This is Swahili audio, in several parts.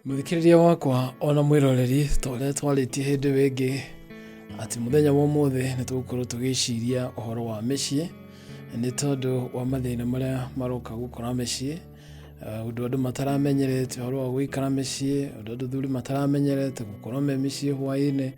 Muthikiriria wakwa ona mwiroreri tore twaritie hindi wingi ati muthenya wa umuthi ni tugukorwo tugiciria uhoro wa micii ni tondu wa mathina maria maroka gukora micii undu andu mataramenyerete uhoro wa guikara micii undu athuri mataramenyerete gukorwo me micii hwaini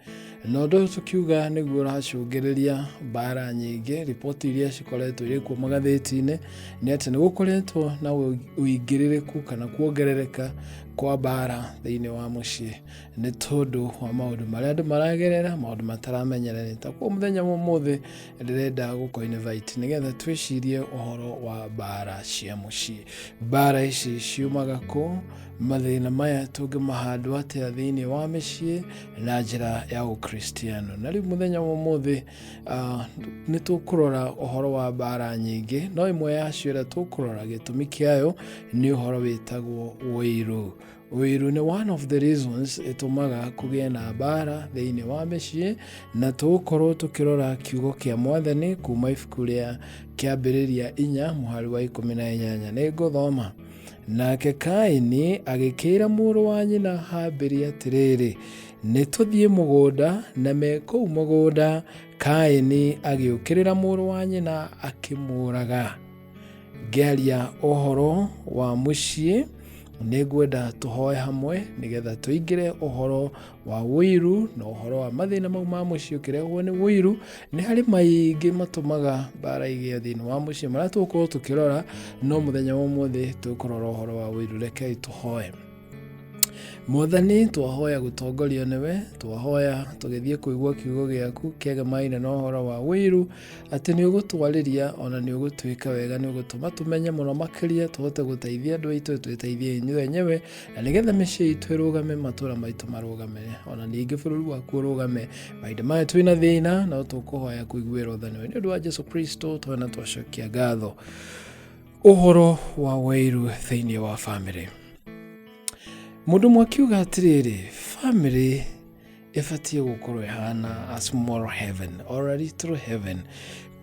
na undu tukiuga niguo uracungiriria mbara nyingi. Ripoti iria cikoretwo iri kuo magatheti-ini ni ati ni gukoretwo na uingiririku kana kuongerereka kwa mbara thiini wa mucii ni tondu wa maundu maria andu maragerera, maundu mataramenyerete. Kwa muthenya wa umuthi ndirenda guko-invite nigetha twicirie uhoro wa mbara cia mucii. Mbara ici ciumaga ku, mathina maya tungimahandwa atia thiini wa micii na njira ya ukristiano. Na riu muthenya wa umuthi ni tukurora uhoro wa mbara nyingi, no imwe yacio ira tukurora gitumi kiayo ni uhoro witagwo wiru. Wiru ni one of the reasons itumaga kugie na mbara thiini wa micii, na tugukorwo tukirora kiugo kia Mwathani kuma ibuku ria kiambiriria 4 muhari wa 18 ni nguthoma. Nake Kaini agikira muru wa nyina Habili atiriri, ni tuthie mugunda, na me kuu mugunda Kaini agiukirira muru wa nyina akimuraga. Ngiaria uhoro wa mucii ni ngwenda tuhoe hamwe nigetha tuingire uhoro wa wiru na uhoro wa mathina mau ma mucii ukirehwo ni wiru. Ni hari maingi matumaga mbara igie thiini wa mucii maria tugukorwo tukirora, no muthenya wa umuthi tukurora uhoro wa wiru. Rekei tuhoe. Mwathani, twahoya gutongorio niwe, twahoya tugithie kuigua kiugo giaku kiegemaine na uhoro wa wiru, ati ni ugutwariria ona ni ugutwika wega, ni ugutuma tumenye muno makiria, tuhote guteithia andu aitu, twiteithie inyuĩ enyewe, na nigetha micii itu irugame, matura maitu marugame, ona ningi bururi waku urugame. Mahinda maya twina thina no tukuhoya kuiguira uthani ni undu wa Jesu Kristo twena twacokia ngatho. Uhoro wa wiru thiini wa family. Mundu mwakiuga atiriri, family ibatie gukorwo ihana a small heaven or a little heaven,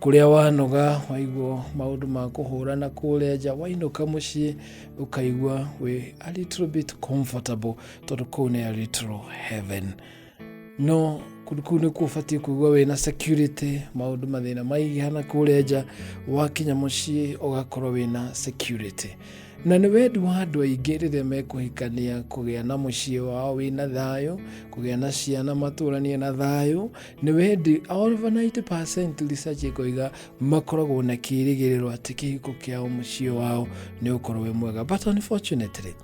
kuria wanoga waigua maundu ma kuhurana kuria nja, wainuka mucii ukaigua we a little bit comfortable tondu kuu ni a little heaven. No kuu ni kubatie kuigua wina security, maundu mathina maigana kuria nja, wakinya mucii ugakorwo wina security. Na ni wendi wa andu aingi riria mekuhikania kugia na mucii wao wina thayo, kugia na ciana maturanie na thayo. Ni wendi over 90% research ikoiga makoragwo na kirigiriro ati kihiko kiao mucii wao ni ukorwo wi mwega. But unfortunately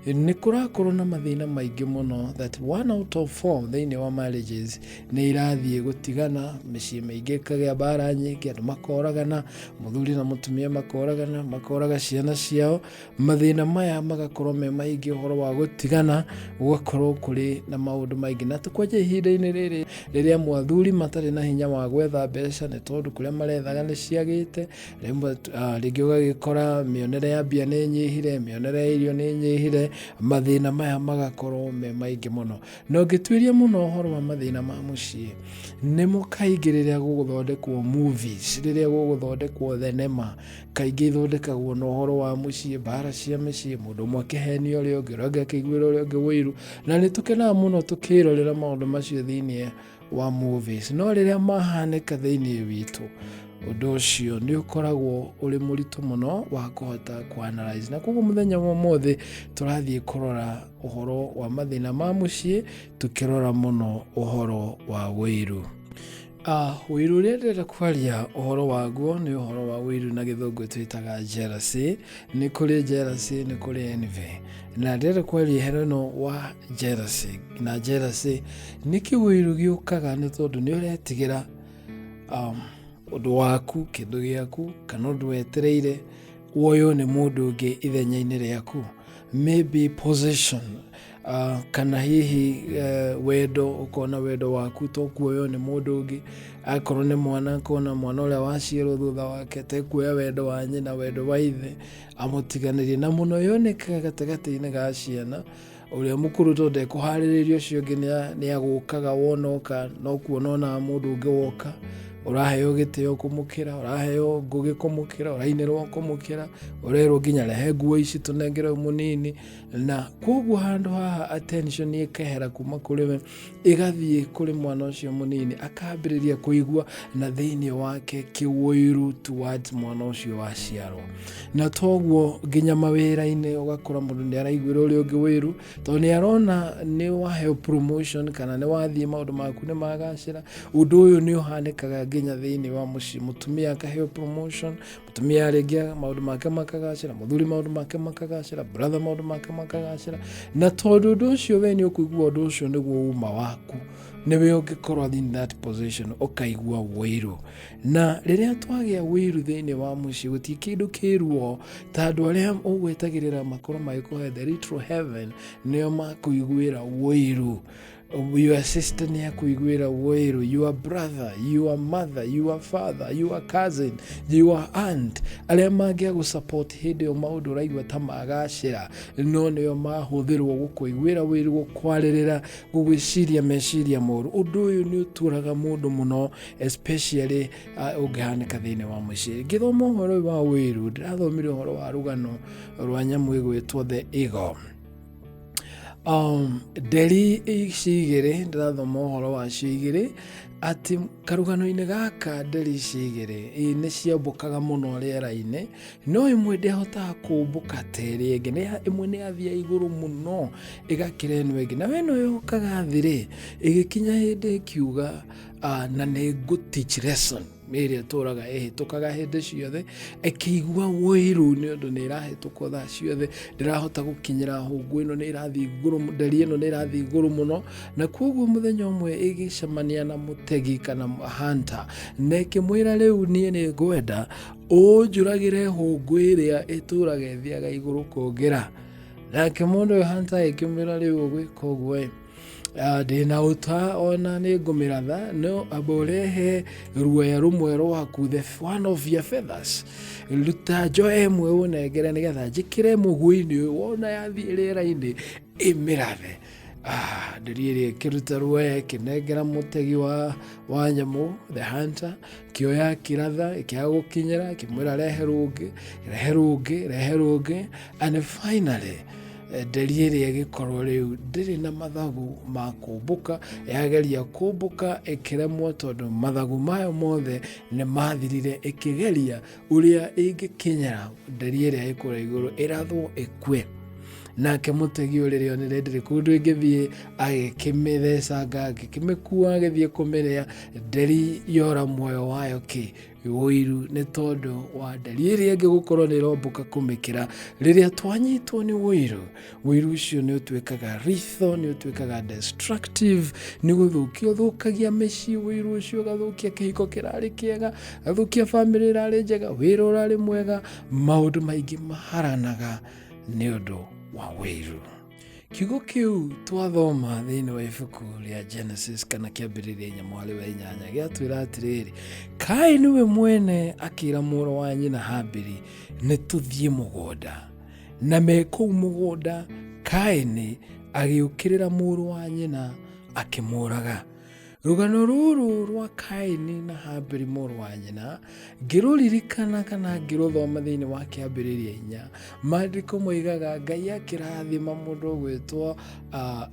ni kurakorwo na mathina maingi muno that 1 out of 4 thiini wa marriages ni irathie gutigana. Micii maingi ikagia mbara nyingi, andu makoragana, muthuri na mutumia makoragana, makoraga ciana ciao. Mathina maya magakorwo me maingi, uhoro wa gutigana ugakorwo kuri na maundu maingi. Na tukwaje ihinda-ini riri riria mwathuri matari na hinya wa gwetha mbeca ni tondu kuria marethaga ni ciagite. Rimwe ringi ugagikora mionere ya mbia ni nyihire, mionere ya irio ni nyihire. Mathina maya magakorwo me maingi muno. No ngituiria muno uhoro wa mathina ma mucii, ni mukaingi riria guguthondekwo movies, riria guguthondekwo thenema, kaingi ithondekagwo na uhoro wa mucii, mbara cia micii, mundu umwe akihenio uria ungi, uria ungi akiguira uria ungi wiru. Na ni tukenaga muno tukirorera maundu macio thiini wa movies, no riria mahanika thiini witu, undu ucio ni ukoragwo uri muritu muno wa kuhota kuanalyze. Na koguo muthenya wa umuthi turathie kurora uhoro wa mathina ma mucii, tukirora muno uhoro wa wiru. Wiru uria ndĩrenda kwaria uhoro waguo ni uhoro wa wiru na gĩthũngũ twĩtaga jealousy. Ni kuri jealousy, ni kuri envy, na ndĩrenda kwaria heno wa jealousy. Na jealousy ni kĩwiru gĩũkaga ni tondu ni ũretigira undu waku, kindu giaku, kana undu wetereire woyo ni mundu ungi ithenya-ini riaku, maybe possession, kana hihi wendo, ukona wendo waku to kuoyo ni mundu ungi. Akorwo ni mwana, kona mwana uria waciarwo thutha wake tekuoya wendo wa nyina, wendo wa ithe, amutiganirie. Na muno yonekaga gatagati-ini ga ciana, uria mukuru tondu ekuhaririria ucio ungi ni agukaga, wonoka no kuona ona mundu ungi woka uraheo gitio kumukira, uraheo ngugi kumukira, urainirwo kumukira, urerwo nginya rehe nguo ici tunengere munini, na koguo handu haha attention ikehera kuma kuri we igathie kuri mwana ucio munini, akambiriria kuigua na thiini wake kiwiru towards mwana ucio waciarwo. Na toguo nginya mawira-ini ugakora mundu ni araiguira uri ungi wiru, to ni arona ni waheo promotion kana ni wathie maundu maku ni magacira. Undu uyu ni uhanikaga nginya thiini wa mucii, mutumia akaheo promotion, mutumia aringia maundu make makagacira, muthuri maundu make makagacira, brother maundu make makagacira. Na tondu undu ucio we ni ukuigua undu ucio niguo uma waku, niwe ungikorwo in that position ukaigua wiru. Na riria twagia wiru thiini wa mucii guti kindu kiruo ta andu aria ugwetagirira makorwo magikuhe the literal heaven nio makuiguira wiru. Your sister ni akuiguira wiru, your brother, your mother, your father, your cousin, your aunt, aria mangia gusupport hindi o maundu uraigua ta magacira, no nio mahuthirwo gukuiguira wiru, gukwaririra, gugwiciria meciria moru. Undu uyu ni uturaga mundu muno, especially ungihanika thiini wa mucii. Ngithoma uhoro wa wiru, ndirathomire uhoro wa rugano rwa nyamu igwitwo the eagle. Nderi cigiri, ndirathoma uhoro wa cigiri ati karugano-ini gaka nderi cigiri ni ciambukaga muno riera-ini, no imwe ndiahotaga kumbuka ta iria ingi, imwe ni athia iguru muno igakira ino ingi, na we no yokaga thiri igikinya hindi ikiuga na ni good teach lesson iria turaga ihitukaga hindi ciothe ikigua wiru ni undu ni irahituka thaa ciothe, ndirahota gukinyira hungu ino ni irathi iguru, nderi ino ni irathi iguru muno. Na koguo muthenya umwe igicemania na mutegi kana hunter, na ikimwira riu nie ni ngwenda unjuragire hungu iria ituraga ithiaga iguru kungira. Nake mundu uyu hunter ikimwira riu ugwika uguo ndina uta ona ni ngumiratha, no aborehe ruoya rumwe rwaku, the one of your feathers, ruta njoe imwe unengere nigetha njikire mugui-ini uyu, wona yathie riera-ini imirathe. Nderi iria ikiruta ruoya ikinengera mutegi wa nyamu, the hunter, kioya kiratha ikiaga gukinyira, ikimwira rehe rungi, and finally nderi iria igikorwo riu ndiri na mathagu ma kumbuka, yageria kumbuka ikiremwo tondu mathagu mayo mothe ni mathirire, ikigeria uria ingikinyira nderi iria ikura iguru irathwo ikue. Nake mutegi uririo ni rendire kundu ingithie agikimithecanga, agikimikua agithie kumiria, nderi yora muoyo wayo wiru ni tondu wa nderi iria ingi gukorwo ni irombuka kumikira. Riria twanyitwo ni wiru ucio ni utuikaga ritho, ni utuikaga destructive, ni guthukia uthukagia micii. Wiru ucio gathukia kihiko kirari kiega, gathukia family irari njega, wira urari mwega, maundu maingi maharanaga ni undu wa wiru. Kiugo kiu twathoma thiini wa ibuku ria Genesis kana kiambiriria nyamwari wa 8 giatwira atiriri, Kai niwe mwene akira muru wa nyina Habili ni tuthie mugunda, na me kuu mugunda Kaini agiukirira muru wa nyina akimuraga. Rugano ruru rwa Kaini na Habili muru wa nyina ngiruririkana kana ngiruthoma thiini wa kiambiriria 4, maandiko moigaga Ngai akirathima mundu ugwitwo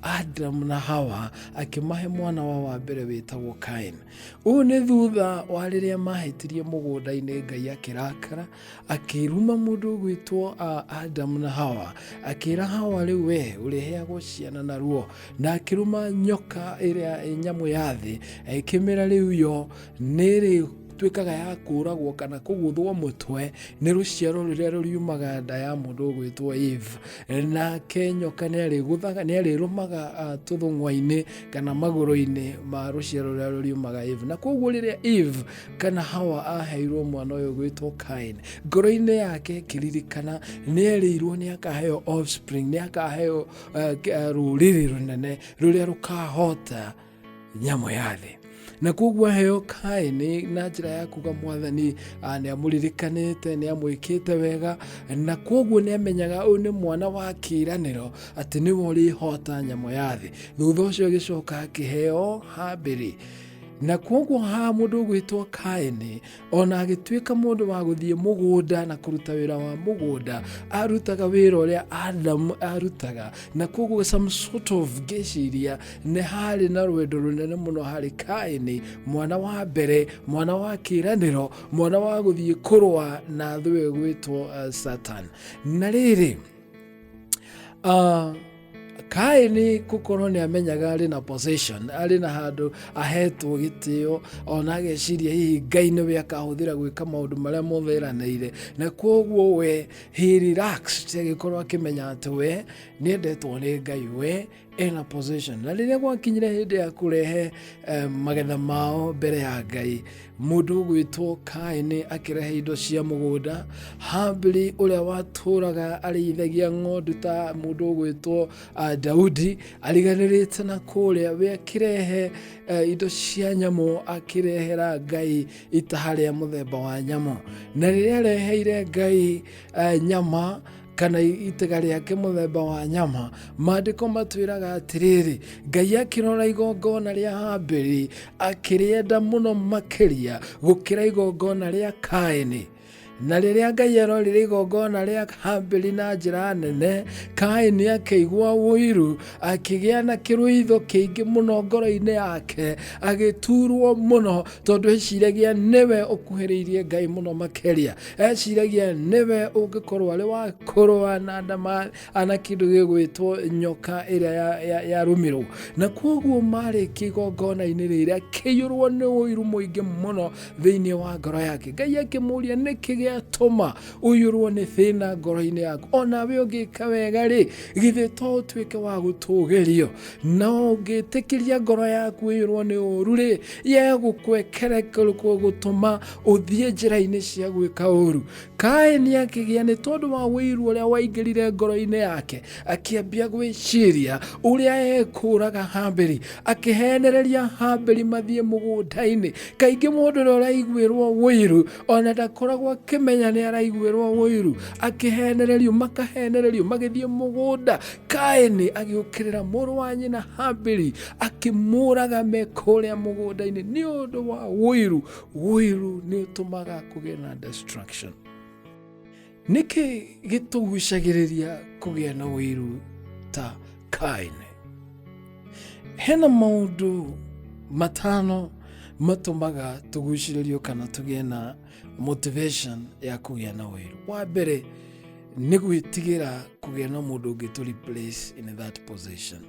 Adam na Hawa akimahe mwana wa mbere witagwo Kaini. Uyu ni thutha wa riria mahitirie mugunda-ini, Ngai akirakara akiruma mundu ugwitwo Adam na Hawa, akira Hawa riu we uriheagwo ciana na ruo, na akiruma nyoka iria nyamu ya thi ikimira riu yo niri tuikaga ya kuragwo kana kuguthwo mutwe ni ruciaro ruria ruriumaga nda ya mundu ugwitwo Eve. Na kenyoka ni ari guthaga ni ari rumaga tuthungwa-ini kana maguru-ini ma ruciaro ruria ruriumaga Eve. Na koguo riria Eve kana Hawa aheirwo mwana uyu ugwitwo Kain, ngoro-ini yake kiririkana ni erirwo ni akaheo offspring, ni akaheo ruriri runene ruria rukahota nyamu ya thi. Na koguo heo Kaini na njira ya kuga mwathani ni amuririkanite, ni amwikite wega, na koguo ni amenyaga uyu ni mwana wa kiraniro ati niwe uri hota nyamu ya thi. Thutha ucio gicoka akiheo Habili, na kwoguo ha mundu gwitwo Kaini ona agituika mundu wa guthie mugunda na kuruta wira wa mugunda arutaga wira uria Adam arutaga na kwoguo some sort of geciria ne hari na rwendo runene muno hari Kaini mwana wa mbere mwana wa kiraniro mwana wa guthie kurwa na thwe gwitwo Satan na riri Kaini kukorwo ni amenyaga ari na possession ari na handu ahetwo gitio ona ageciria hihi Ngai niwe akahuthira gwika maundu maria mothe eranĩire na kwoguo we he relaxed agikorwo akimenya ati we ni endetwo ni Ngai we ena possession na riria gwakinyire hindi ya kurehe magetha mao mbere ya Ngai mundu gwitwo Kaini akirehe indo cia mugunda Habili uria waturaga arithagia ng'ondu ta mundu gwitwo Daudi ariganirite na kuria we akirehe indo cia nyamu akirehera Ngai itaharia muthemba wa nyamu na riria areheire Ngai nyama kana itega riake muthemba wa nyama maandiko matwiraga atiriri Ngai akirora igongona ria Habili akirienda muno makiria gukira igongona ria Kaini na riria Ngai arorire igongona ria Habili na njira nene Kaini akigwa wiru akigia na kiruitho kiingi muno ngoro-ini yake agiturwo muno tondu eciragia niwe ukuhiriirie Ngai muno makiria eciragia niwe ungikorwo ari wa kurwa na ndama ana kindu gigwitwo nyoka iria yarumirwo na kwoguo mari kigongona-ini riria akiyurwo ni wiru muingi muno thiini wa ngoro yake Ngai akimuria niki atoma uyurwo ni thina ngoro-ini yaku ona we ungika wega ri githe to utwike wa gutugerio no ngitikiria ngoro yaku uyurwo ni uru ri ye gukwekerekera gutuma uthie njira-ini cia gwika uru Kaini akigia ni tondu wa wiru uria waingirire ngoro-ini yake akiambia gwiciria uria ekuraga Habili akihenereria Habili mathie mugunda-ini kaingi mundu uria uraiguirwo wiru ona ndakoragwo akimenya ni araiguirwo wiru akihenererio makahenererio magithie mugunda Kaini agiukirira muru wa nyina Habili akimuraga mekuria mugunda-ini ni undu wa wiru ni utumaga kugia na destruction niki gitugucagiriria kugia na wiru ta Kaini hena maundu matano matumaga tuguciririo kana tugie na motivation ya kugia na wiru wa mbere ni gwitigira kugia na mundu ungi to replace in that position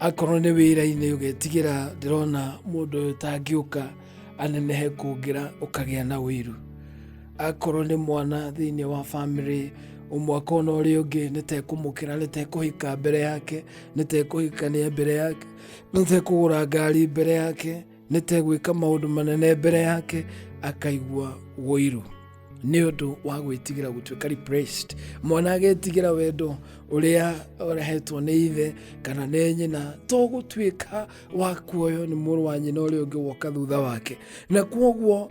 akorwo ni wira-ini ugetigira ndirona mundu utangiuka anenehe kungira ukagia na wiru akorwo ni mwana thiini wa family umwaka ona uria ungi nitekumukira nitekuhika mbere yake nitekuhikania mbere yake nitekugura ngari mbere yake nitegwika maundu manene mbere yake akaigua wiru ni undu wa gwitigira gutwika replaced mwana agetigira wendo uria urehetwo ni ithe kana ni nyina to gutwika wa kuoyo ni muru wa nyina uria ungi woka thutha wake na kwoguo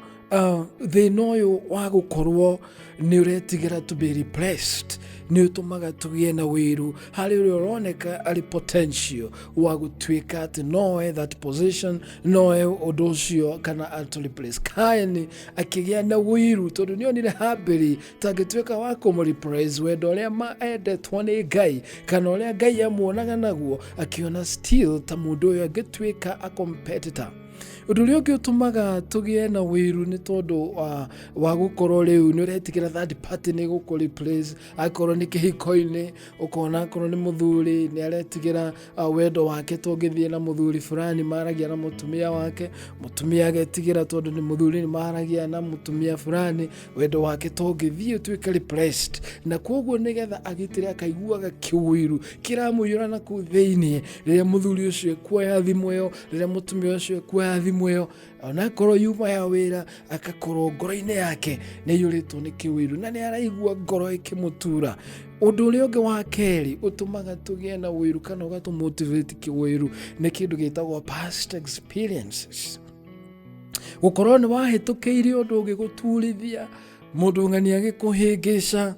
thina uyu wa gukorwo ni uretigira to be replaced ni utumaga tugie na wiru hari uria uroneka ari potential wa gutwika ati noe that position noe undu ucio kana to replace Kaini akigia na wiru tondu ni onire Habili tangitwika wa kumreplace wendo uria maendetwo ni Ngai kana uria Ngai amuonaga naguo akiona still ta mundu uyu agitwika a competitor undu uria ungi utumaga tugie na wiru ni tondu wa gukorwo riu ni uretigira third party ni gukureplace akorwo ni kihiko-ini ukona akorwo ni muthuri ni aretigira wendo wake tongithie na muthuri fulani maragia na mutumia wake mutumia agetigira tondu ni muthuri ni maragia na mutumia fulani wendo wake tongithie twike replaced na kwoguo nigetha agitire akaiguaga kiwiru kiramuyura na ku thiini riria muthuri ucio ekuoya thimu iyo riria mutumia ucio ekuoya thimu iyo ona korwo yuma ya wira akakorwo ngoro-ini yake ni yuritwo ni kiwiru na ni araigua ngoro ikimutura undu uria ungi wa keri utumaga tugie na wiru kana ugatumotivate kiwiru ni kindu gitagwo past experiences gukorwo ni wahitukiire undu ungiguturithia mundu ng'ani agikuhingica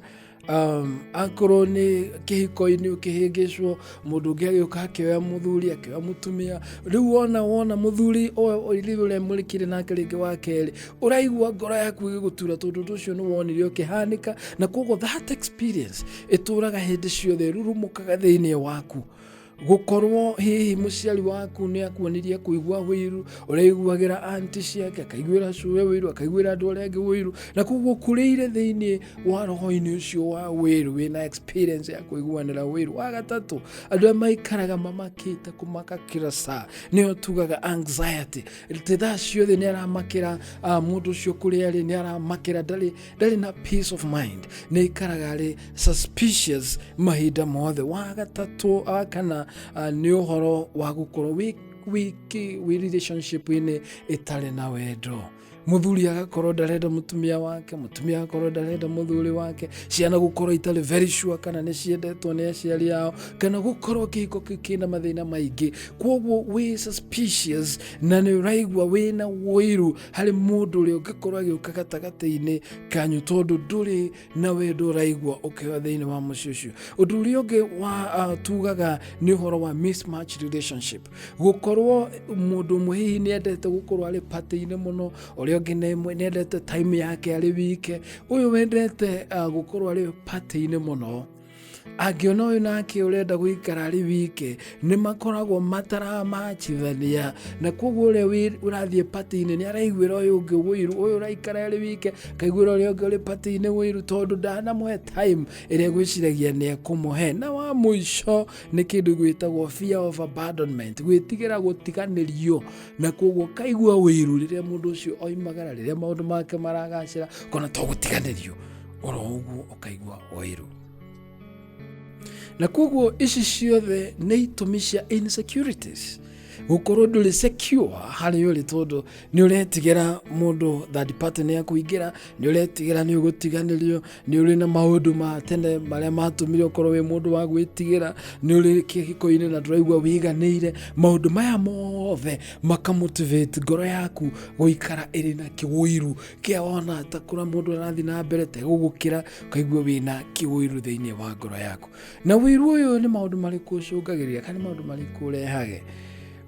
akorwo nĩ kĩhiko-inĩ ũkĩhĩngĩcwo, mũndũ ũngĩ agĩũka akĩoya mũthuri akĩoya mũtumia, rĩu wona mũthuri ũrĩa mũrĩkire nake rĩngĩ wa kerĩ, ũraigua ngoro yaku ĩgĩgũtura tondũ ũndũ ũcio nĩ wonire ũkĩhanĩka, na koguo that experience ĩtũraga hĩndĩ ciothe ĩrurumũkaga thĩinĩ waku. Gũkorwo hihi mũciari waku nĩ akuonirie kũigua wĩiru, ũraiguagĩra aunti ciake, akaiguĩra cuwe wĩiru, akaiguĩra andũ arĩa angĩ wĩiru, na koguo kũrĩire thĩinĩ wa roho-inĩ ũcio wa wĩiru, wĩna experience ya kũiguanĩra wĩiru. Wa gatatũ, andũ arĩa maikaraga mamakĩte kũmaka kila saa, nĩyo tugaga anxiety. Thaa ciothe nĩ aramakĩra mũndũ ũcio kũrĩa arĩ, nĩ aramakĩra, ndarĩ na peace of mind, nĩ ikaraga arĩ suspicious mahinda mothe. Wa gatatũ kana nĩ ũhoro wa gũkorwo wĩ relationship-inĩ ĩtarĩ na wendo. Mũthuri agakorwo ndarenda mũtumia wake, mũtumia agakorwo ndarenda mũthuri wake, ciana gũkorwo itarĩ very sure kana nĩ ciendetwo nĩ aciari ao, kana gũkorwo kĩhiko kĩu kĩna mathĩna maingĩ. Kwoguo wĩ suspicious na nĩ ũraigua wĩna wĩiru harĩ mũndũ ũrĩa ũngĩkorwo agĩũka gatagatĩ-inĩ kanyu, tondũ ndũrĩ na wendo ũraigua ũkĩoya thĩinĩ wa mũciĩ ũcio. Ũndũ ũrĩa ũngĩ tugaga nĩ ũhoro wa mismatch relationship. Gũkorwo mũndũ ũmwe hihi nĩ endete gũkorwo arĩ party-inĩ mũno, ũrĩa ũngĩ nĩ endete time yake arĩ wike, ũyũ wendete gũkorwo arĩ party-inĩ mũno, angĩona ũyũ nake ũrenda gũikara arĩ wike, nĩ makoragwo mataramachithania, na koguo ũrĩa ũrathiĩ party-inĩ nĩ araiguĩra ũyũ ũngĩ wĩiru, ũyũ ũraikara arĩ wike akaiguĩra ũrĩa ũngĩ ũrĩ party-inĩ wĩiru, tondũ ndanamũhe time ĩrĩa gwĩciragia nĩ ekũmũhe. Na wa mũico nĩ kĩndũ gwĩtagwo fear of abandonment, gwĩtigĩra gũtiganĩrio, na koguo kaigua wĩiru rĩrĩa mũndũ ũcio oimagara, rĩrĩa maũndũ make maragacĩra, kona to gũtiganĩrio, oro ũguo ũkaigua wĩiru. Na koguo ici ciothe nĩ itũmi cia insecurities. Gũkorwo ndũrĩ secure harĩ ũrĩ, tondũ nĩ ũretigĩra mũndũ third party nĩ akũingĩra, nĩ ũretigĩra nĩ ũgũtiganĩrio, nĩ ũrĩ na maũndũ ma tene marĩa matũmire ũkorwo wĩ mũndũ wa gwĩtigĩra, nĩ ũrĩ kĩhiko-inĩ na ndũraigua wĩiganĩire. Maũndũ maya mothe makamotivate ngoro yaku gũikara ĩrĩ na kĩwũiru kĩa wona ta kũrĩa mũndũ arathiĩ na mbere tegũgũkĩra, ũkaigua wĩna kĩwũiru thĩinĩ wa ngoro yaku. Na wĩiru ũyũ nĩ maũndũ marĩkũ ũcũngagĩrĩria, kana nĩ maũndũ marĩkũ ũrehage?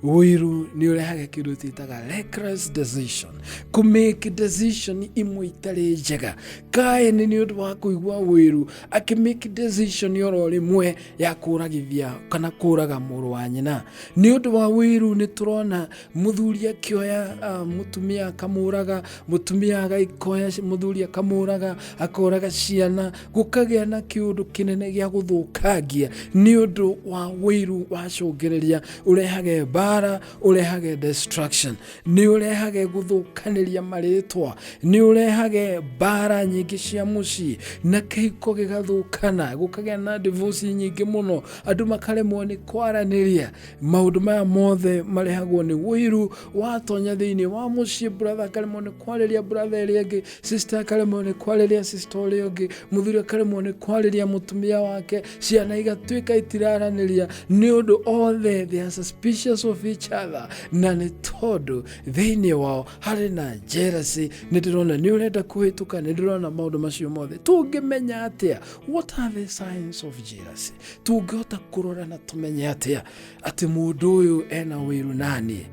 Wĩiru nĩ ũrehaga kĩndũ twĩtaga reckless decision, kũmake decision imwe itarĩ njega. Kaini nĩ ũndũ wa kũigua wĩiru akĩmake decision oro rĩmwe ya kũragithia kana kũraga mũrũ wa nyina. Nĩ ũndũ wa wĩiru nĩ tũrona mũthuri akĩoya mũtumia akamũraga, mũtumia agaikoya mũthuri akamũraga, akoraga ciana, gũkagĩa na kĩũndũ kĩnene gĩa gũthũkangia nĩ ũndũ wa wĩiru wacũngĩrĩria. Ũrehage bara, ũrehage destruction, nĩ ũrehage gũthũkanĩria marĩtwa, nĩ ũrehage bara nyingĩ cia mũciĩ, na kĩhiko gĩgathũkana, gũkagĩa na divorce nyingĩ mũno, andũ makaremwo nĩ kwaranĩria. Maũndũ maya mothe marehagwo nĩ wĩiru watonya thĩinĩ wa mũciĩ. Brother akaremwo nĩ kwarĩria brother ũrĩa ũngĩ, sister akaremwo nĩ kwarĩria sister ũrĩa ũngĩ, mũthuri akaremwo nĩ kwarĩria mũtumia wake, ciana igatuĩka itiraranĩria, nĩ ũndũ othe they are suspicious of each other, na nĩ tondũ thĩinĩ wao harĩ na jealousy. Nĩ ndĩrona nĩ ũrenda kũhĩtũka, nĩ ndĩrona maũndũ macio mothe. Tũngĩmenya atĩa? What are the signs of jealousy? Tũngĩhota kũrora na tũmenye atĩa atĩ mũndũ ũyũ ena wĩiru naniĩ?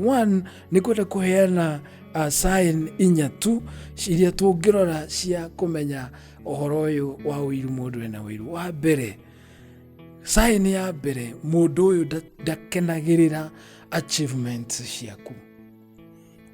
One, nĩ kwenda kũheana sign inya tu iria tũngĩrora cia kũmenya ũhoro ũyũ wa wĩiru, mũndũ ena wĩiru. Wa mbere, sign ya mbere, mũndũ ũyũ ndakenagĩrĩra achievements ciaku.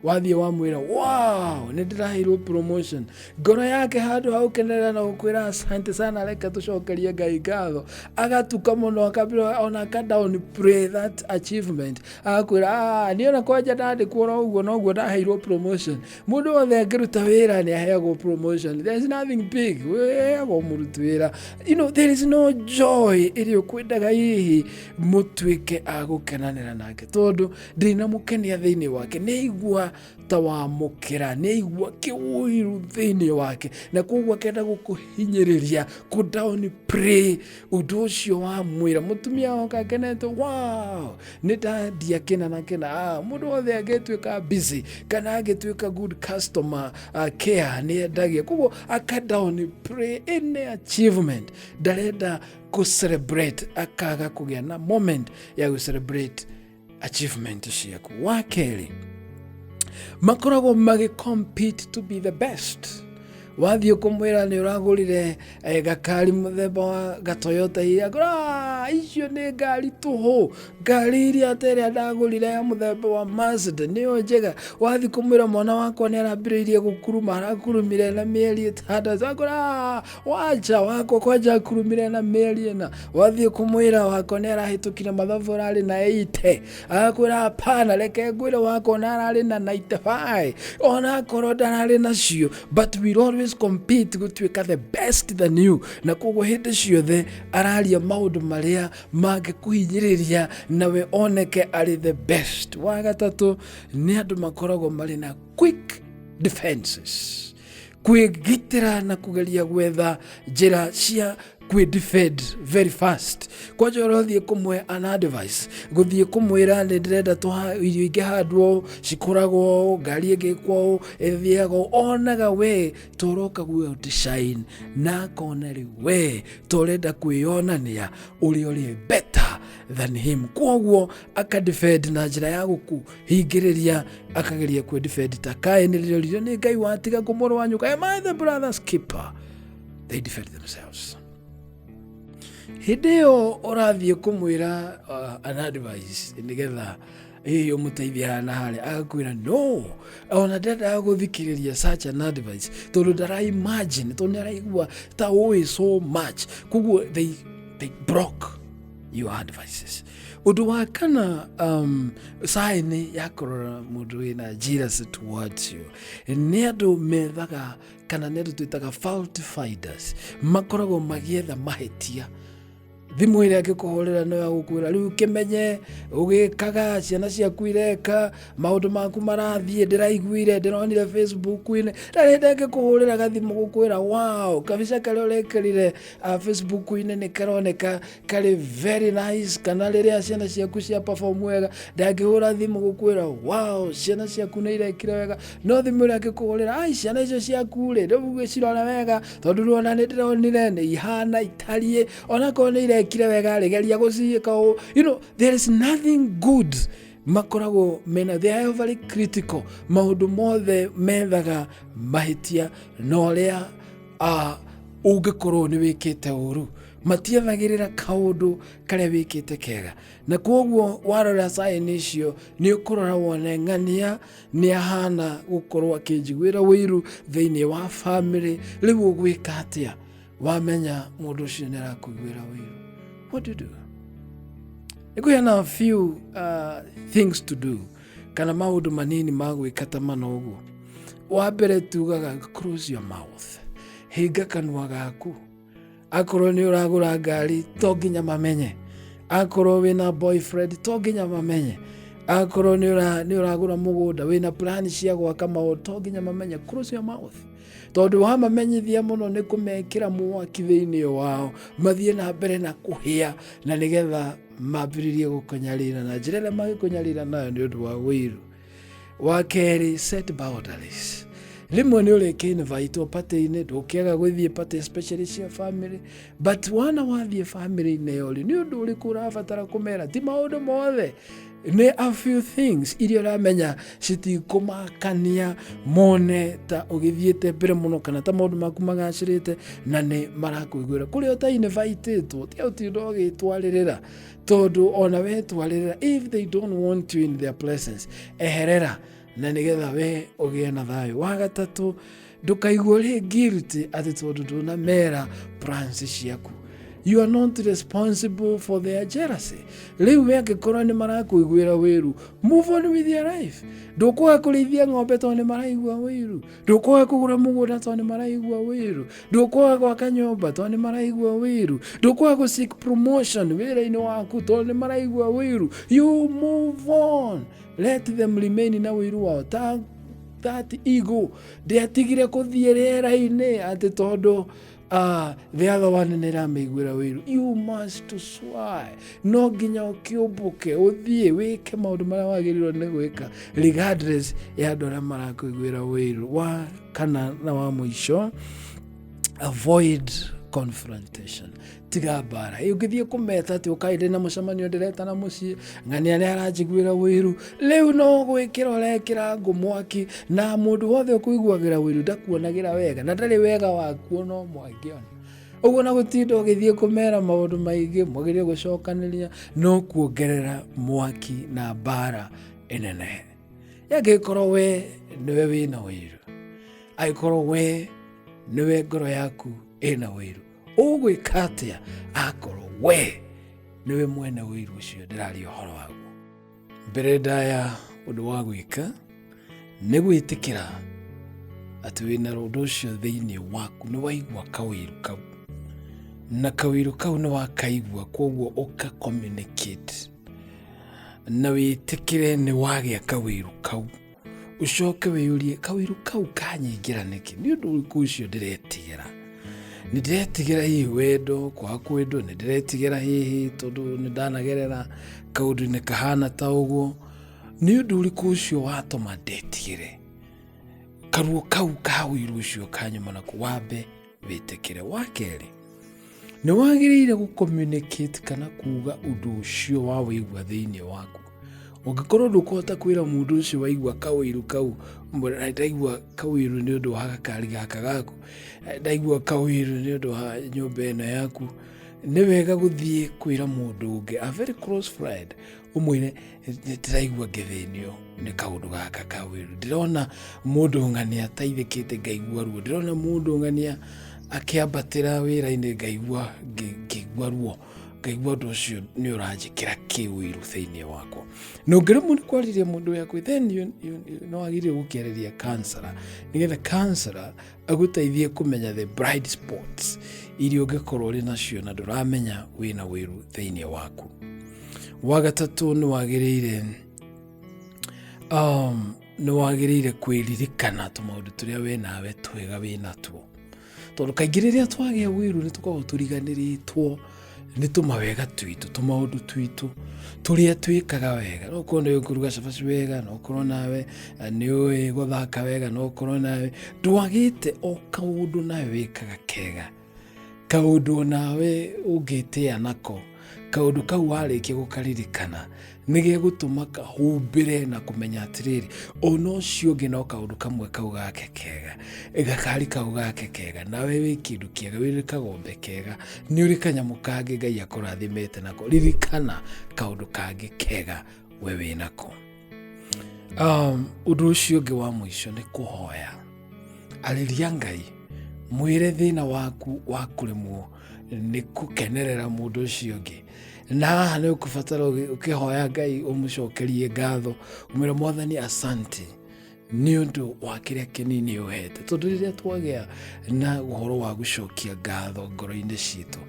Wathiĩ wamwĩra wow, nĩ ndĩraheirwo promotion, ngoro yake handũ hau kenerera na gũkwĩra asante sana, reka tũcokerie Ngai ngatho, agatuka mũno, akambĩrwo ona aka downplay that achievement, agakwĩra niĩ ona kwanja ndandĩkwo na ũguo noguo ndaheirwo promotion. Mũndũ wothe angĩruta wĩra nĩ aheagwo promotion, there is nothing big, heagwo mũruti wĩra. You know, there is no joy ĩrĩa ũkwendaga hihi mũtuĩke agũkenanĩra nake, tondũ ndĩna mũkenia thĩinĩ wake, nĩ igua ta wa mukira ni igwa kiwiru thini wake na kugwa kenda gukuhinyiriria ku down pray undu ucio wa mwira mutumia oka kenete wow ni ndia kina na kina mundu othe agetwika busy kana agetwika good customer care ni endagia kugo aka down pray any achievement darenda ku celebrate akaga kugia na moment ya ku celebrate achievement ciaku. Wakeli makoragwo compete to be the best. Wathie kumwira ni uragurire gakari muthemba wa gatoyota agura icio ni ngari tuhu ngari iria atere ndagurire ya muthemba wa Mazda niyo njega. Wathie kumwira mwana wakwa ni arambiriirie gukuruma arakurumire na mieri 6 agura wacha wako kwaja kurumire na mieri na. Wathie kumwira wako ni arahitukire mathabu arari na 80 agura hapana reke ngwire wako na arari na 95 ona korwo ndarari nacio but we always compete gutwika the best than you na koguo hindi ciothe araria maundu maria mangikuhinyiriria nawe oneke ari the best. Wa gatatu ni andu makoragwo mari na quick defenses kwigitira na kugeria gwetha njira cia defend very fast. Kwa joro thie kumwe an advice guthie kumwira ni ndirenda twa irio ingi handwo cikoragwo ngari igikwo ethiago onaga we toroka gwe shine na koneri we torenda kwionania uri better than him. Kwoguo aka defend na njira ya gukuhingiriria akageria kwe defend takae nilirio ni ngai watiga kumoro wanyuka am I the brother's keeper. They defend themselves. Hideo orathie kumwira an advice nigetha iyo muteithia na hali agakwira no ona ndenda guthikiriria such an advice tondu ndara imagine tondu araigua ta so much kuguo they broke your advices. Undu wa kana saini yakorora mundu wina jealous towards you ni andu methaga kana ni andu twitaga fault finders makoragwo magietha mahetia thimu ire akikuhurira no ya gukwira riu kimenye ugikaga ciana ciaku ireka maundu maku marathie ndiraiguire ndironire Facebook ine ndarenda ngikuhurira gathimu gukwira wow kabisa kale urekerire Facebook ine ni karoneka kale very nice kana riria ciana ciaku cia perform wega ndangihura thimu gukwira wow ciana ciaku ni irekire wega no thimu ire akikuhurira ciana icio ciaku ri ndugu cirora wega tondu ruona ni ndironire ni ihana itarie ona ko ni kire wega regeria guciika you know there is nothing good makorago mena they are very critical maundu mothe methaga mahitia no ria ungikorwo ni wikite uru matiethagirira kaundu karia wikite kega na kwoguo warora sign icio ni ukorora wone ngania ni ahana gukorwo akinjiguira wiru thiini wa family riu gwika atia wamenya mundu ucio ni arakugwira wiru. What do you do? Ego yana a few things to do. Kana maundu manini magwikata mano uguo. Wa mbere tugaga close your mouth. Hinga kanua gaku. Akorwo ni uragura ngari to nginya mamenye. Akorwo wina boyfriend to nginya mamenye. Akorwo ni uragura mugunda wina plan cia gwaka maundu to nginya mamenye. Close your mouth. Tondu wa mamenyithia muno ni kumekira mwaki thiini wao mathie na mbere na kuhia na nigetha mambiririe gukonyarira na njira ile magikunyarira nayo ni undu wa wiru. Wa keri set boundaries. Rimwe ni ureke invite party-ini ndukiaga gwithie party especially cia family but wana wathie family-ini yori ni undu uriku urabatara kumera ti maundu mothe ni a few things iria uramenya citikumakania mone ta ugithiete mbere muno kana ta maundu maku magacirite na ni marakuiguira kuria uta invite-two ti utindo gitwaririra tondu ona we twaririra if they don't want you in their presence eherera na nigetha we ugie na thayo. Wa gatatu ndukaigua ri guilty ati tondu nduna mera plans ciaku. You are not responsible for their jealousy. Riu we angikorwo ni marakuiguira wiru move on with your life. Ndukwaga kurithia ng'ombe tondu ni maraigua wiru. Ndukwaga kugura mugunda tondu ni maraigua wiru. Ndukwaga gwaka nyumba tondu ni maraigua wiru. Ndukwaga seek promotion wira-ini waku tondu ni maraigua wiru. You move on. let them remain na wiru wao. That ego ndiatigire kuthie rĩera-inĩ atĩ tondũ the other one nĩramĩiguĩra wĩru. You must sway. No nginya ũkĩũmbũke ũthiĩ wĩke maũndũ marĩa wagĩrĩirwo nĩ gwĩka regardless ya andũ arĩa marakũiguĩra wĩru. Wa kana na wa mũico, avoid confrontation. Tiga mbara. Ũngĩthiĩ kũmeta atĩ ũkaire na mũcemanio ndĩreta na mũciĩ, ng'ania nĩ aranjiguĩra wĩru, rĩu no gwĩkĩra ũrekĩra ngũ mwaki, na mũndũ wothe ũkũiguagĩra wĩru ndakuonagĩra wega, na ndarĩ wega wakuo no mwangĩona. Ũguo na gũtinda ũgĩthiĩ kũmera maũndũ maingĩ mwagĩrĩire gũcokanĩria, no kuongerera mwaki na mbara ĩnenehe. Angĩkorwo we nĩwe wĩna wĩru, angĩkorwo we nĩwe ngoro yaku ĩna wĩru, ũgwĩka atĩa akorwo we nĩwe mwene wĩru ũcio ndĩraria ũhoro waguo? Mbere ndaya ũndũ wa gwĩka nĩ gwĩtĩkĩra atĩ wĩna ũndũ ũcio thĩinĩ waku, nĩ waigua kawĩru kau, na kawĩru kau nĩ wakaigua, koguo ũka communicate na wĩtĩkĩre nĩ wagĩa kawĩru kau. Ucoke wĩyũrie kawĩru kau kanyingĩra nĩkĩ? Nĩ ũndũ ũrĩkũ ũcio ndĩretigĩra? Nĩ ndĩretigĩra hihi wendo, kwaga kwendwo, nĩ ndĩretigĩra hihi tondũ nĩ ndanagerera kaũndũ-inĩ kahana ta ũguo? Nĩ ũndũ ũrĩkũ ũcio watũma ndetigĩre? Karuo kau ka wĩru ũcio kanyuma naku, wambe wĩtĩkĩre. Wa kerĩ, nĩ wagĩrĩire gũ-communicate kana kuuga ũndũ ũcio wa wĩigua thĩinĩ waku. Ũngĩkorwo ndũkũhota kwĩra mũndũ ũcio waigua kawĩru kau, ndaigua kawĩru nĩ ũndũ wa gakari gaka gaku, ndaigua kawĩru nĩ ũndũ wa nyũmba ĩno yaku, nĩ wega gũthiĩ kwĩra mũndũ ũngĩ, a very close friend, ũmwĩre ndĩraigua ngĩthĩnio nĩ kaũndũ gaka ka wĩru, ndĩrona mũndũ ng'ania ataithĩkĩte ngaigua ruo, ndĩrona mũndũ ng'ania akĩambatĩra wĩra-inĩ ngaigua ruo, ngaigua ũndũ ũcio nĩ ũranjĩkĩra kĩwĩru thĩinĩ wakwa. Na ũngĩremwo nĩ kwarĩria mũndũ wĩakwa, then no wagĩrĩire gũkĩarĩria counselor, nĩgetha counselor agũteithie kũmenya the blind spots iria ũngĩkorwo ũrĩ nacio na ndũramenya wĩna wĩru thĩinĩ waku. Wa gatatũ, nĩ wagĩrĩire kwĩririkana tũmaũndũ tũrĩa we nawe twega wĩ natuo, tondũ kaingĩ rĩrĩa twagĩa wĩru nĩ tũkoragwo tũriganĩrĩtwo nĩ tũmawega twitũ, tũmaũndũ twitũ tũrĩa twĩkaga wega. No ũkorwo nĩ ũkũruga cabaci wega, no ũkorwo nawe nĩ ũĩ gũthaka wega, no ũkorwo nawe ndwagĩte o kaũndũ nawe wĩkaga kega, kaũndũ nawe ũngĩtĩa nako, kaũndũ kau warĩkia gũkaririkana nĩ gegũtũma kahumbĩre na kũmenya atĩrĩrĩ, ona ũcio ũngĩ no kaũndũ kamwe kau gake kega, gakari kau gake kega, nawe wĩ kĩndũ kĩega, wĩ kagombe kega, nĩ ũrĩ kanyamũ kangĩ Ngai akũrathimĩte nako, ririkana kaũndũ kangĩ kega we wĩ nako. Ũndũ ũcio ũngĩ wa mũico nĩ kũhoya. Arĩria Ngai, mwĩre thĩna waku wa kũremwo nĩ gũkenerera mũndũ ũcio ũngĩ, na haha nĩ ũkũbatara ũkĩhoya Ngai ũmũcokerie ngatho, ũmwĩre Mwathani asante nĩ ũndũ wa kĩrĩa kĩnini ũhete, tondũ rĩrĩa twagĩa na ũhoro wa gũcokia ngatho ngoro-inĩ citũ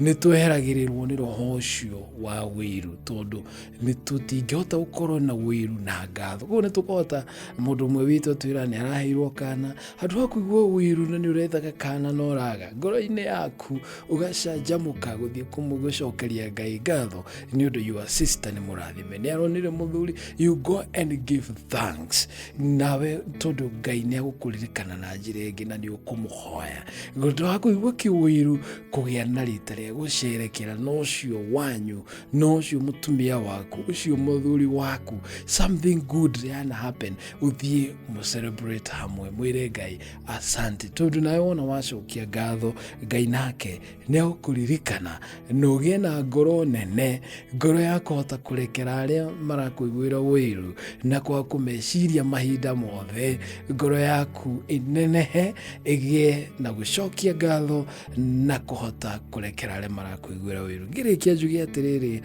nĩ tweheragĩrĩrwo nĩ roho ũcio wa wĩru, tondũ nĩ tũtingĩhota gũkorwo na wĩru na ngatho. Koguo nĩ tũkũhota, mũndũ ũmwe witũ twĩra nĩ araheirwo kana, handũ ha kũigua wĩru na nĩ ũrethaga kana no raga, ngoro-inĩ yaku ũgacanjamũka gũthiĩ gũcokeria Ngai ngatho nĩ ũndũ your sister nĩ mũrathime, nĩ aronire mũthuri, you go and give thanks, nawe tondũ Ngai nĩ agũkũririkana na njĩra ĩngĩ na nĩ ũkũmũhoya. Handũ ha kũigua kĩwĩru, kũgĩa na rita rĩa gũcerekera na ũcio wanyu, na ũcio mũtumia waku, ũcio mũthuri waku, something good yana happen, ũthiĩ mũcelebrate hamwe, mwĩre Ngai asante, tondũ nawe wona wacokia ngatho, Ngai nake nĩ agũkũririkana na ũgĩe na ngoro nene, ngoro ya kũhota kũrekera arĩa marakũiguĩra wĩru na kwa kũmeciria mahinda mothe, ngoro yaku ĩnenehe, ĩgĩe na gũcokia ngatho na kũhota kũrekera arĩa marakũiguĩra wĩru. Ngĩrĩkia njuge atĩrĩrĩ,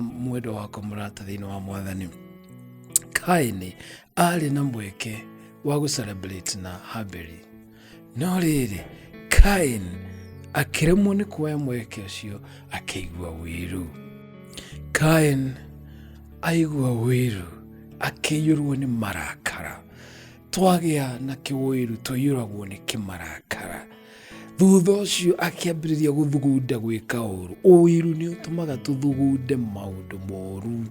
mwendwa wakwa mũrata thĩinĩ wa Mwathani, Kaini arĩ na mweke wa gũcelebrate na Habili, no rĩrĩ Kaini akĩremwo nĩ kuoya mweke ũcio, akĩigua wĩru. Kaini aigua wĩru akĩiyũrwo nĩ marakara. Twagĩa na kĩũĩru tũiyũragwo nĩ kĩmarakara. Thutha ũcio akĩambĩrĩria gũthugunda gwĩka ũũru. Ũiru nĩ ũtũmaga tũthugunde maũndũ moru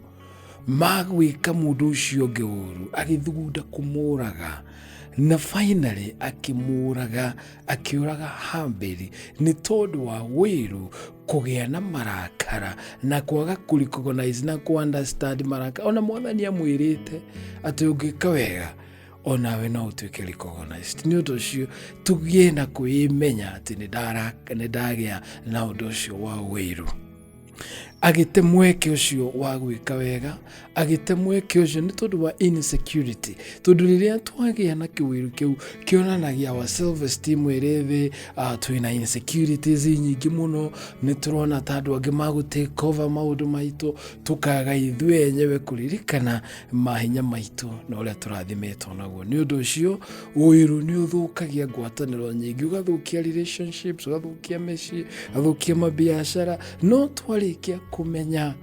ma gwĩka mũndũ ũcio ũngĩ ũũru, agĩthugunda kũmũũraga, na finally akĩmũũraga, akĩũraga Habili nĩ tondũ wa wĩru, kũgĩa na marakara na kwaga kũrecognize na kũ-understand marakara. Ona Mwathani amwĩrĩte atĩ ũngĩka wega onawe no ũtuĩke recognized. Nĩ ũndũ ũcio tũgĩe na kwĩmenya atĩ nĩ ndagĩa na ũndũ ũcio wa wĩru. Agĩte mweke ũcio wa gwĩka wega, agĩte mweke ũcio nĩ tondũ wa insecurity. Tondũ rĩrĩa twagĩa na kĩwĩru kĩu kĩonanagia wa self esteem ĩrĩ thĩ, twĩna insecurities nyingĩ mũno, nĩ tũrona ta andũ angĩ magũ-take over maũndũ maitũ, tũkaga ithuĩ enyewe kũririkana mahinya maitũ na ũrĩa tũrathimetwo naguo. Nĩ ũndũ ũcio ũiru nĩ ũthũkagia ngwatanĩro nyingĩ, ũgathũkia relationships, ũgathũkia mĩciĩ, ũgathũkia mabiacara. No twarĩkia kũmenya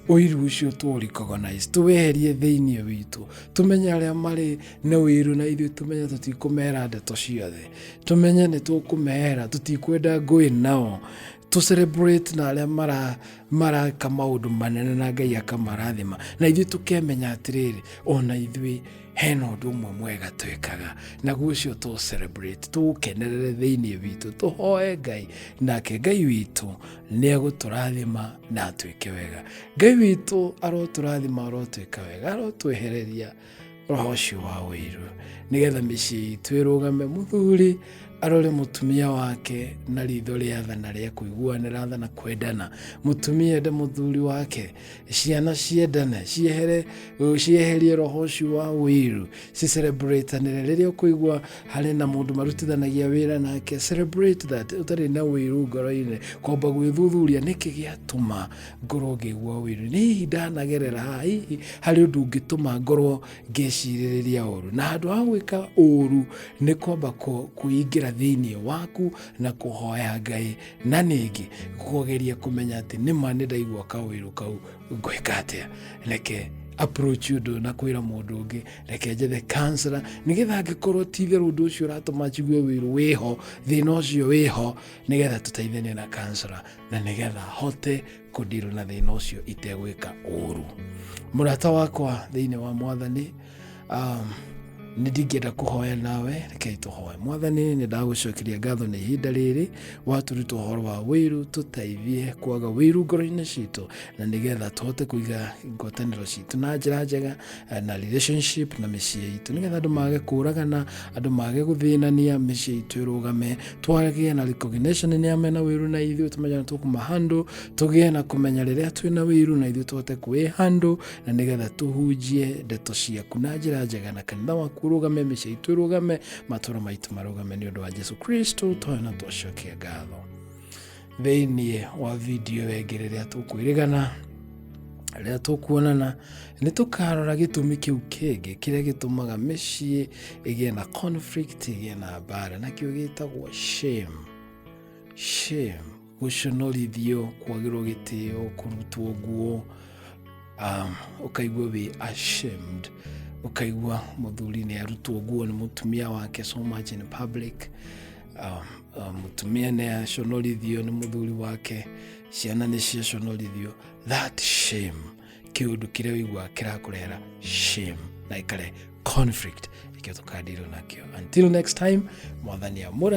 ũiru ũcio tũ-recognize, tũweherie thĩinĩ witũ, tũmenye arĩa marĩ na ũiru na ithuĩ tũmenye tũtikũmera ndeto ciothe, tũmenye nĩ tũkũmehera, tũtikwenda ngũĩ nao, tũ-celebrate na arĩa maraka maũndũ manene na Ngai akamarathima, na ithuĩ tũkemenya atĩrĩrĩ, ona ithuĩ hena ũndũ ũmwe mwega twĩkaga, naguo ũcio tũ-celebrate, tũkenerere thĩinĩ witũ, tũhoe Ngai, nake Ngai witũ nĩ egũtũrathima na twĩke wega. Ngai witũ arotũrathima, arotwĩka wega, arotwehereria roho ũcio wa wĩiru, nĩgetha mĩciĩ itũ ĩrũgame. Mũthuri arore mũtumia wake na ritho rĩa tha na rĩa kũiguanĩra tha na kwendana. Mũtumia ende mũthuri wake, ciana ciendane, cieherie roho ũcio wa wĩiru, ci-celebrate-anĩre. Rĩrĩa ũkũigua harĩ na mũndũ marutithanagia wĩra nake, celebrate that, ũtarĩ na wĩiru ngoro-inĩ. Kwamba gwĩthuthuria nĩkĩ gĩatũma ngorwo ngĩigua wĩiru, nĩ hihi ndanagerera haha, hihi harĩ ũndũ ũngĩtũma ngorwo ngĩcirĩrĩria ũũru. Na handũ ha gwĩka ũũru nĩ kwamba kũingĩra thĩinĩ waku na kũhoya Ngai, na ningĩ kũgeria kũmenya atĩ nĩma nĩ ndaigua kawĩru kau, ngwĩka atĩa. Reke approach ũndũ na kwĩra mũndũ ũngĩ, reke njethe counselor, nĩgetha angĩkorwo ti itherũ ũndũ ũcio ũratũma njigue wĩru wĩho, thĩna ũcio wĩho, nĩgetha tũteithanie na counselor, na nĩgetha hote kũdeal na thĩna ũcio itegwĩka ũũru. Mũrata wakwa thĩinĩ wa Mwathani, nĩ ndingĩenda kũhoya nawe, reke tũhoe. Mwathani, nĩ ndagũcokeria ngatho nĩ ihinda rĩrĩ watũruta ũhoro wa wĩru, tũteithie kwaga wĩru ngoro-inĩ citũ, na nĩgetha tũhote kũiga ngwatanĩro citũ na njĩra njega, na relationship na mĩciĩ itũ, nĩgetha andũ mage kũragana, andũ mage gũthĩnania, mĩciĩ itũ ĩrũgame, twagĩe na recognition nĩ arĩa mena wĩru na ithuĩ tũmenya nĩ tũkũmahandle, tũgĩe na kũmenya rĩrĩa twĩna wĩru na ithuĩ tũhote kwĩhandle, na nĩgetha tũhunjie ndeto ciaku na njĩra njega, na kanitha waku ũrũgame, mĩciĩ itũ ĩrũgame, matũũra maitũ marũgame, nĩ ũndũ wa Jesu Kristo tũhoya na twacokia ngatho. Thĩinĩ wa video ĩngĩ rĩrĩa tũkwĩrĩgana, rĩrĩa tũkuonana, nĩ tũkarora gĩtũmi kĩu kĩngĩ kĩrĩa gĩtũmaga mĩciĩ ĩgĩe na conflict, ĩgĩe na mbara, nakĩo gĩtagwo shame. Shame, gũconorithio, kwagĩrwo gĩtĩo, kũrutwo nguo, ũkaigua wĩ ashamed, ũkaigua mũthuri nĩ arutwo nguo nĩ mũtumia wake so much in public, mũtumia nĩ aconorithio nĩ mũthuri wake, ciana nĩ ciaconorithio. That shame, kĩũndũ kĩrĩa wĩiguaga kĩrakũrehera shame na ĩkarehe conflict, nĩkĩo tũkadeal nakĩo. Until next time, Mwathani amũra.